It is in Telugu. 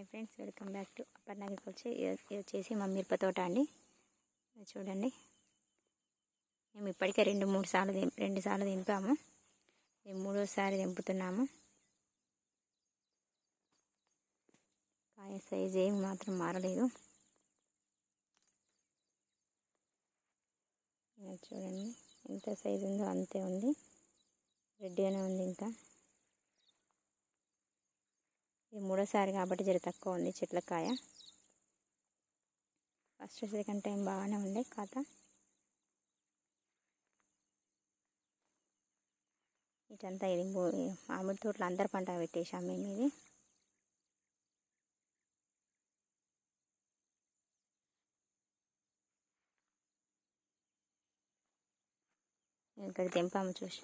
Hi friends, welcome back to Aparna agriculture. ఇది వచ్చేసి మా మిరప తోట అండి. చూడండి, మేము ఇప్పటికే రెండు సార్లు దింపాము. మేము మూడోసారి దింపుతున్నాము. కాయ సైజ్ ఏమి మాత్రం మారలేదు. చూడండి, ఎంత సైజు ఉందో అంతే ఉంది. రెడ్గానే ఉంది. ఇంకా ఇది మూడోసారి కాబట్టి జర తక్కువ ఉంది చెట్ల కాయ. ఫస్ట్ సెకండ్ టైం బాగానే ఉండే ఖాతా. ఇటంతా ఇది మామిడి తోటలో అందరి పంట పెట్టేసాం మేము. ఇది ఇక్కడ తెంపాము చూసి.